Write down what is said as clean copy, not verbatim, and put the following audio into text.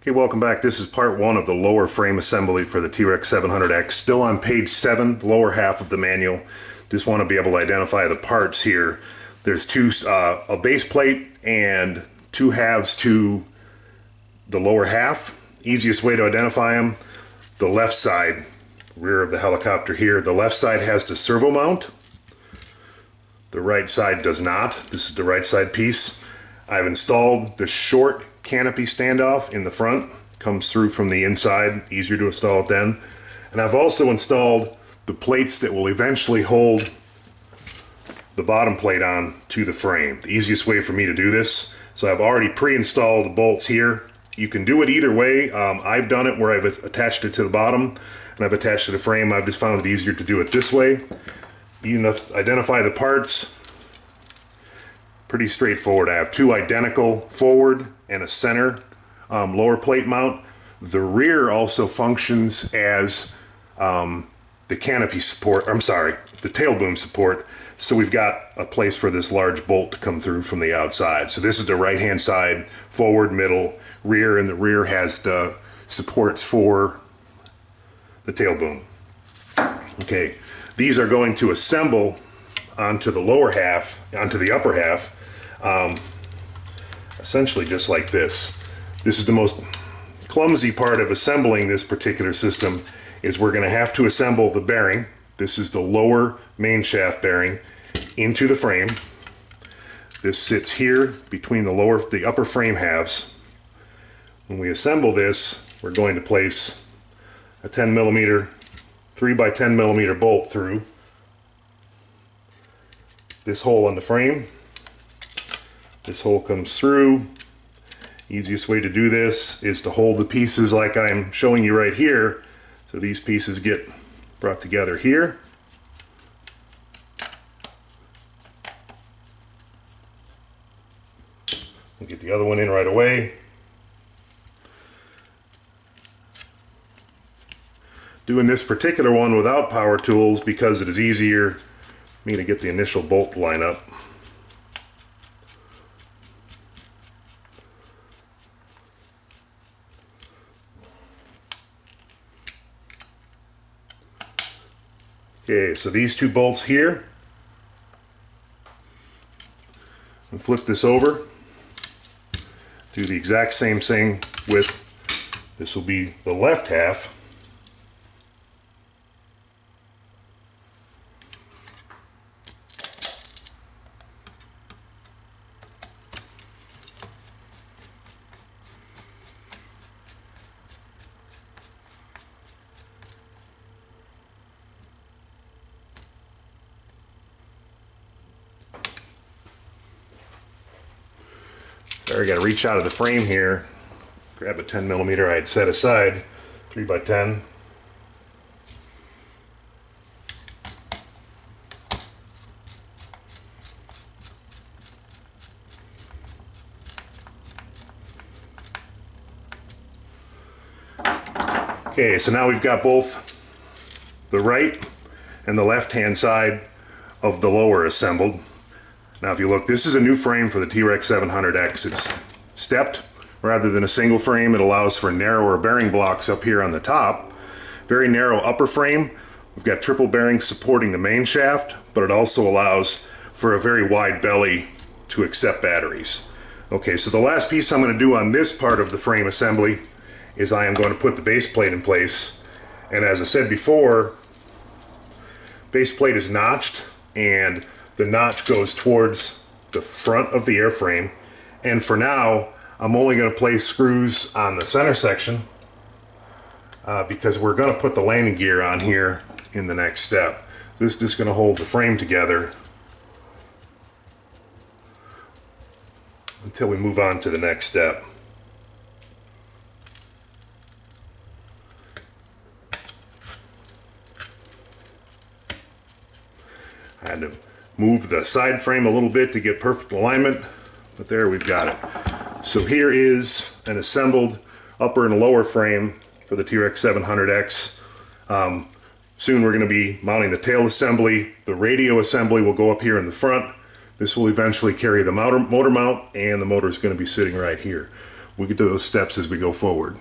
Okay, welcome back. This is part one of the lower frame assembly for the TREX700X. Still on page 7, the lower half of the manual. Just want to be able to identify the parts here. There's a base plate and two halves to the lower half. Easiest way to identify them, the left side, rear of the helicopter here. The left side has the servo mount. The right side does not. This is the right side piece. I've installed the short canopy standoff in the front. Comes through from the inside, easier to install it then. And I've also installed the plates that will eventually hold the bottom plate on to the frame. The easiest way for me to do this. So I've already pre-installed the bolts here. You can do it either way. I've done it where I've attached it to the bottom and I've attached it to the frame. I've just found it easier to do it this way. You can identify the parts. Pretty straightforward. I have two identical forward and a center lower plate mount. The rear also functions as the canopy support, the tail boom support. So we've got a place for this large bolt to come through from the outside. So this is the right hand side, forward, middle, rear, and the rear has the supports for the tail boom. Okay, these are going to assemble onto the lower half, onto the upper half, essentially just like this. This is the most clumsy part of assembling this particular system, is we're going to have to assemble the bearing. This is the lower main shaft bearing into the frame. This sits here between the upper frame halves. When we assemble this, we're going to place a 10 millimeter 3 by 10 millimeter bolt through this hole in the frame. This hole comes through. Easiest way to do this is to hold the pieces like I'm showing you right here. So these pieces get brought together here. We'll get the other one in right away. Doing this particular one without power tools because it is easier for me to get the initial bolt line up. Okay, so these two bolts here, and flip this over, do the exact same thing with, this will be the left half. I got to reach out of the frame here, grab a 10 millimeter I had set aside, 3 by 10. Okay, so now we've got both the right and the left hand side of the lower assembled. Now if you look, this is a new frame for the TREX700X. It's stepped rather than a single frame. It allows for narrower bearing blocks up here on the top. Very narrow upper frame. We've got triple bearings supporting the main shaft, but it also allows for a very wide belly to accept batteries. Okay, so the last piece I'm going to do on this part of the frame assembly is I am going to put the base plate in place. And as I said before, base plate is notched and the notch goes towards the front of the airframe. And for now, I'm only going to place screws on the center section because we're going to put the landing gear on here in the next step. This is just going to hold the frame together until we move on to the next step. I had to move the side frame a little bit to get perfect alignment, but there we've got it. So here is an assembled upper and lower frame for the TREX700X. Soon we're going to be mounting the tail assembly. The radio assembly will go up here in the front. This will eventually carry the motor mount, and the motor is going to be sitting right here. we'll get to those steps as we go forward.